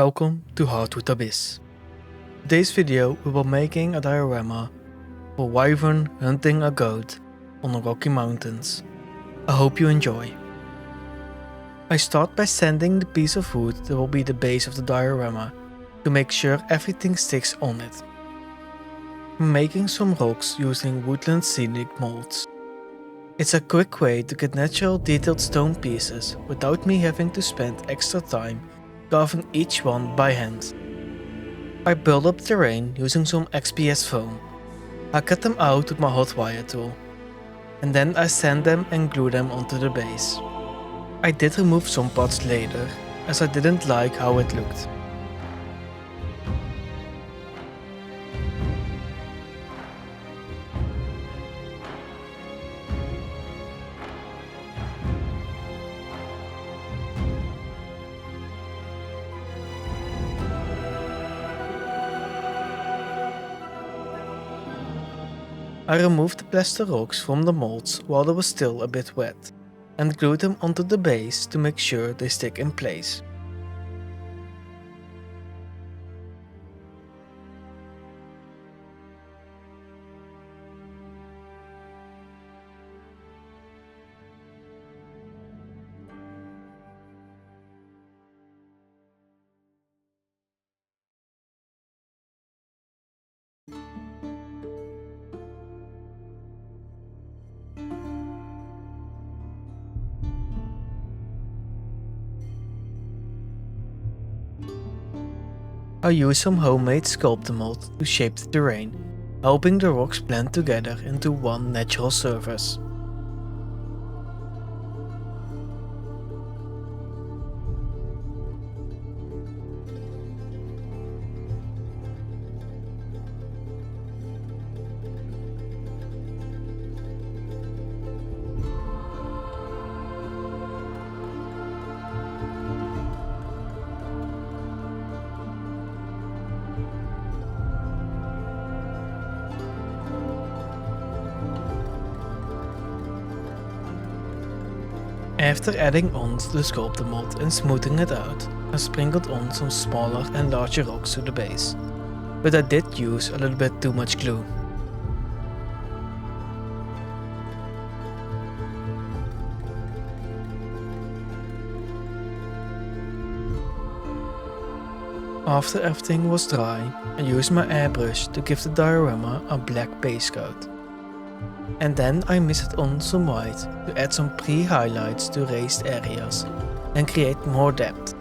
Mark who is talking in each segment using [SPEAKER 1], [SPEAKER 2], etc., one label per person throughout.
[SPEAKER 1] Welcome to Hardwood Abyss. In today's video we will be making a diorama for Wyvern hunting a goat on the Rocky Mountains. I hope you enjoy. I start by sanding the piece of wood that will be the base of the diorama to make sure everything sticks on it. I'm making some rocks using woodland scenic molds. It's a quick way to get natural detailed stone pieces without me having to spend extra time carving each one by hand. I build up terrain using some XPS foam. I cut them out with my hot wire tool, and then I sand them and glue them onto the base. I did remove some parts later, as I didn't like how it looked. I removed the plaster rocks from the molds while they were still a bit wet, and glued them onto the base to make sure they stick in place. I used some homemade sculptor mold to shape the terrain, helping the rocks blend together into one natural surface. After adding on the sculptor mold and smoothing it out, I sprinkled on some smaller and larger rocks to the base, but I did use a little bit too much glue. After everything was dry, I used my airbrush to give the diorama a black base coat. And then I misted on some white to add some pre-highlights to raised areas and create more depth.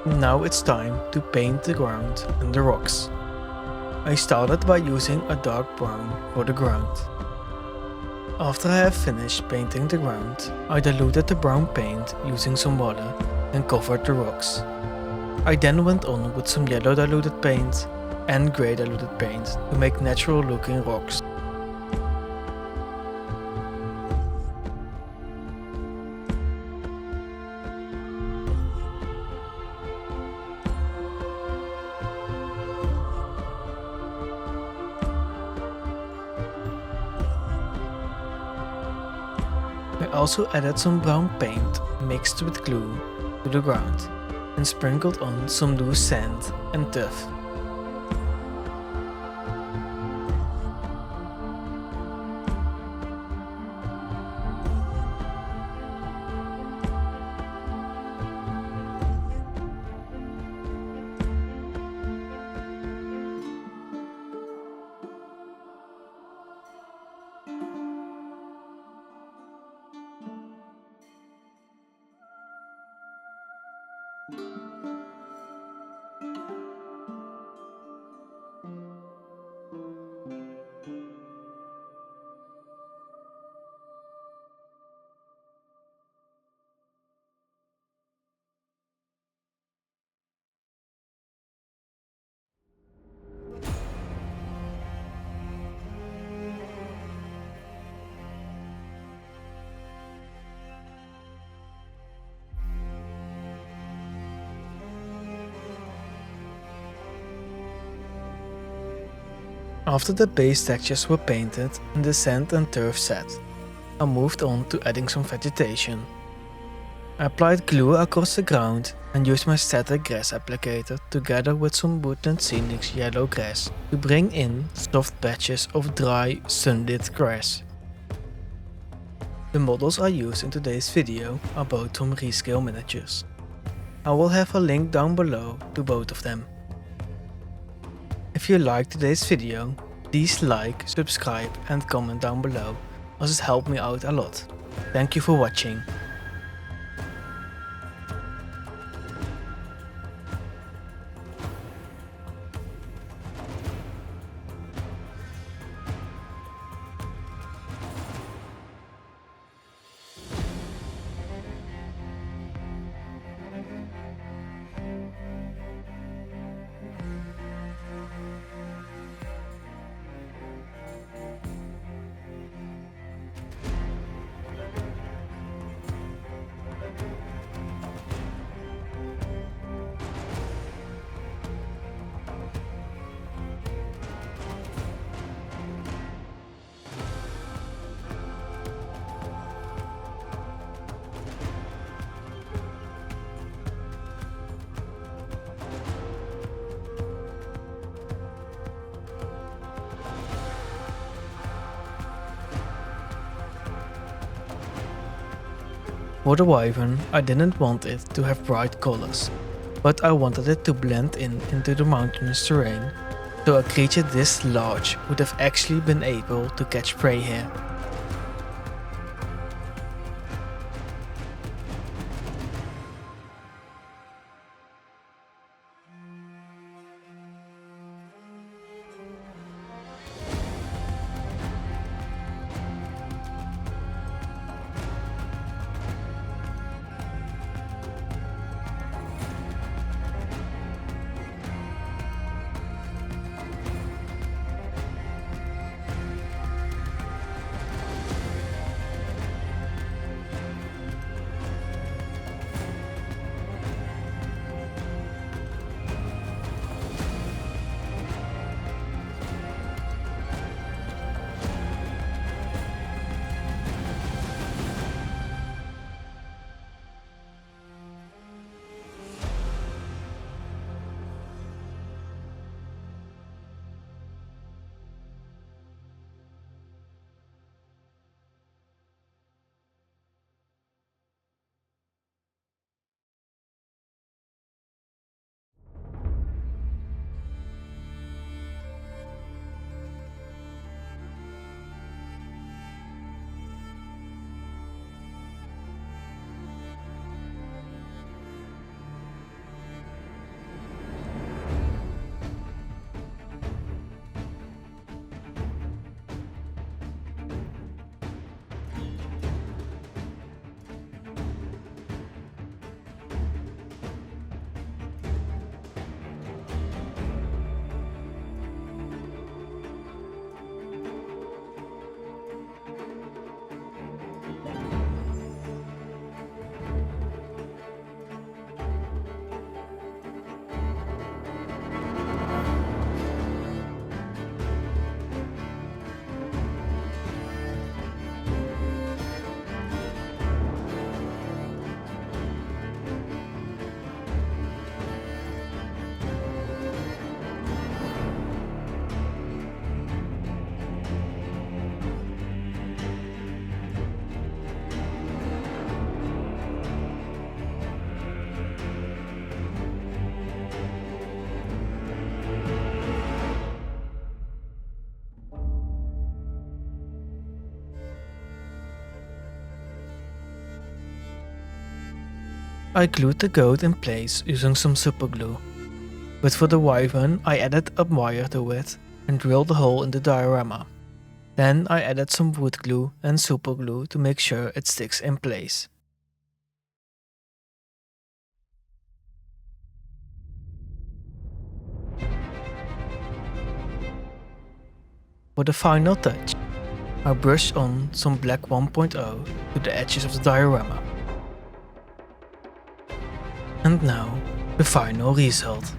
[SPEAKER 1] Now it's time to paint the ground and the rocks. I started by using a dark brown for the ground. After I have finished painting the ground, I diluted the brown paint using some water and covered the rocks. I then went on with some yellow diluted paint and grey diluted paint to make natural looking rocks. I also added some brown paint mixed with glue to the ground and sprinkled on some loose sand and tuff. After the base textures were painted and the sand and turf set, I moved on to adding some vegetation. I applied glue across the ground and used my static grass applicator together with some Woodland Scenics yellow grass to bring in soft patches of dry, sunlit grass. The models I used in today's video are both from Rescale miniatures. I will have a link down below to both of them. If you liked today's video, please like, subscribe and comment down below, as it helped me out a lot. Thank you for watching. For the Wyvern, I didn't want it to have bright colors, but I wanted it to blend in into the mountainous terrain, so a creature this large would have actually been able to catch prey here. I glued the goat in place using some superglue, but for the Wyvern I added a wire to it and drilled a hole in the diorama. Then I added some wood glue and superglue to make sure it sticks in place. For the final touch, I brushed on some black 1.0 to the edges of the diorama. And now, the final result.